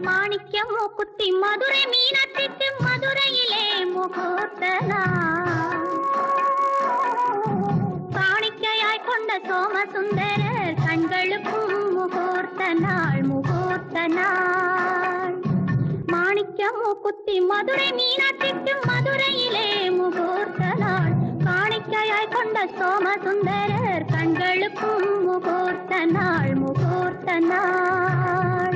மாணிக்கம் மூக்குத்தி மதுரை மீனாட்சிக்கு மதுரையிலே முகூர்த்த நாள். காணிக்கையாய் கொண்ட சோமசுந்தரர் கண்களுக்கும் முகூர்த்த நாள் முகூர்த்த நாள். மாணிக்கம் மூக்குத்தி மதுரை மீனாட்சிக்கு மதுரையிலே முகூர்த்த நாள். காணிக்கையாய் கொண்ட சோமசுந்தரர் கண்களுக்கும் முகூர்த்த நாள் முகூர்த்த நாள்.